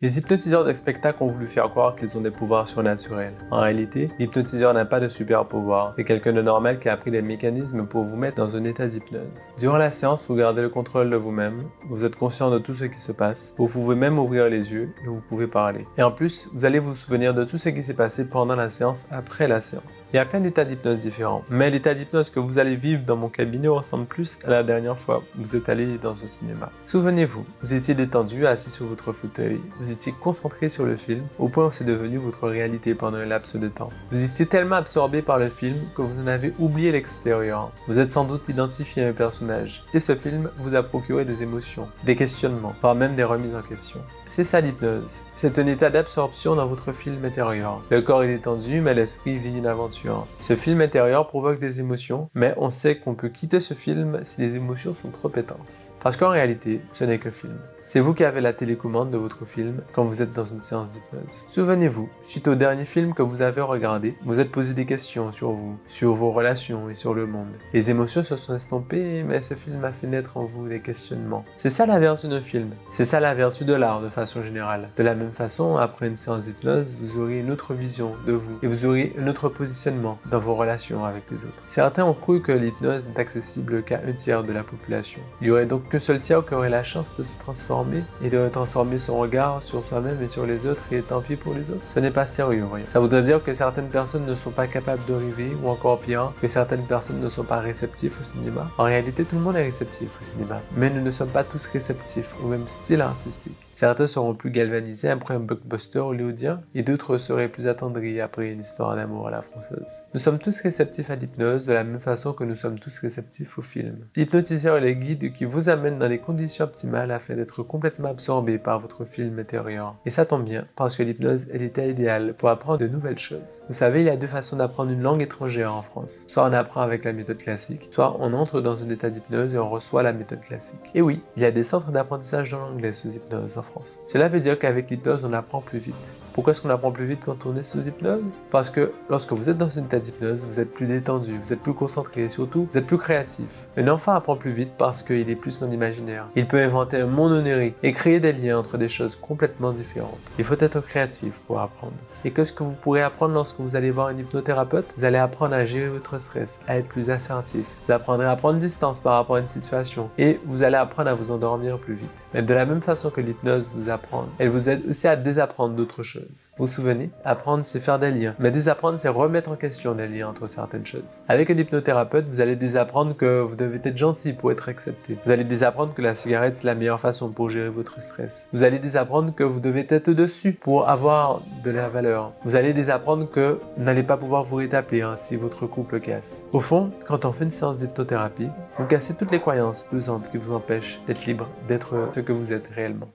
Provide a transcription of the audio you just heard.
Les hypnotiseurs de spectacle ont voulu faire croire qu'ils ont des pouvoirs surnaturels. En réalité, l'hypnotiseur n'a pas de super pouvoir. C'est quelqu'un de normal qui a appris des mécanismes pour vous mettre dans un état d'hypnose. Durant la séance, vous gardez le contrôle de vous-même, vous êtes conscient de tout ce qui se passe, vous pouvez même ouvrir les yeux et vous pouvez parler. Et en plus, vous allez vous souvenir de tout ce qui s'est passé pendant la séance, après la séance. Il y a plein d'états d'hypnose différents, mais l'état d'hypnose que vous allez vivre dans mon cabinet ressemble plus à la dernière fois où vous êtes allé dans un cinéma. Souvenez-vous, vous étiez détendu, assis sur votre fauteuil, vous étiez concentré sur le film, au point où c'est devenu votre réalité pendant un laps de temps. Vous étiez tellement absorbé par le film que vous en avez oublié l'extérieur. Vous êtes sans doute identifié à un personnage, et ce film vous a procuré des émotions, des questionnements, voire même des remises en question. C'est ça l'hypnose. C'est un état d'absorption dans votre film intérieur. Le corps est détendu, mais l'esprit vit une aventure. Ce film intérieur provoque des émotions, mais on sait qu'on peut quitter ce film si les émotions sont trop intenses. Parce qu'en réalité, ce n'est qu'un film. C'est vous qui avez la télécommande de votre film quand vous êtes dans une séance d'hypnose. Souvenez-vous, suite au dernier film que vous avez regardé, vous êtes posé des questions sur vous, sur vos relations et sur le monde. Les émotions se sont estompées, mais ce film a fait naître en vous des questionnements. C'est ça la vertu d'un film. C'est ça la vertu de l'art de façon générale. De la même façon, après une séance d'hypnose, vous aurez une autre vision de vous et vous aurez un autre positionnement dans vos relations avec les autres. Certains ont cru que l'hypnose n'est accessible qu'à un tiers de la population. Il y aurait donc qu'un seul tiers qui aurait la chance de se transformer et de transformer son regard sur soi-même et sur les autres et tant pis pour les autres. Ce n'est pas sérieux, voyons. Ça voudrait dire que certaines personnes ne sont pas capables de rêver ou encore pire, que certaines personnes ne sont pas réceptifs au cinéma. En réalité, tout le monde est réceptif au cinéma, mais nous ne sommes pas tous réceptifs au même style artistique. Certains seront plus galvanisés après un blockbuster hollywoodien et d'autres seraient plus attendris après une histoire d'amour à la française. Nous sommes tous réceptifs à l'hypnose de la même façon que nous sommes tous réceptifs au film. L'hypnotiseur est le guide qui vous amène dans les conditions optimales afin d'être complètement absorbé par votre film intérieur. Et ça tombe bien, parce que l'hypnose est l'état idéal pour apprendre de nouvelles choses. Vous savez, il y a deux façons d'apprendre une langue étrangère en France. Soit on apprend avec la méthode classique, soit on entre dans un état d'hypnose et on reçoit la méthode classique. Et oui, il y a des centres d'apprentissage de l'anglais sous hypnose en France. Cela veut dire qu'avec l'hypnose, on apprend plus vite. Pourquoi est-ce qu'on apprend plus vite quand on est sous hypnose? Parce que lorsque vous êtes dans un état d'hypnose, vous êtes plus détendu, vous êtes plus concentré et surtout, vous êtes plus créatif. Un enfant apprend plus vite parce qu'il est plus dans l'imaginaire. Il peut inventer un monde onirique et créer des liens entre des choses complètement différentes. Il faut être créatif pour apprendre. Et qu'est-ce que vous pourrez apprendre lorsque vous allez voir un hypnothérapeute? Vous allez apprendre à gérer votre stress, à être plus assertif. Vous apprendrez à prendre distance par rapport à une situation et vous allez apprendre à vous endormir plus vite. Mais de la même façon que l'hypnose vous apprend, elle vous aide aussi à désapprendre d'autres choses. Vous vous souvenez? Apprendre, c'est faire des liens. Mais désapprendre, c'est remettre en question des liens entre certaines choses. Avec un hypnothérapeute, vous allez désapprendre que vous devez être gentil pour être accepté. Vous allez désapprendre que la cigarette, c'est la meilleure façon pour gérer votre stress. Vous allez désapprendre que vous devez être dessus pour avoir de la valeur. Vous allez désapprendre que vous n'allez pas pouvoir vous rétablir si votre couple casse. Au fond, quand on fait une séance d'hypnothérapie, vous cassez toutes les croyances pesantes qui vous empêchent d'être libre, d'être ce que vous êtes réellement.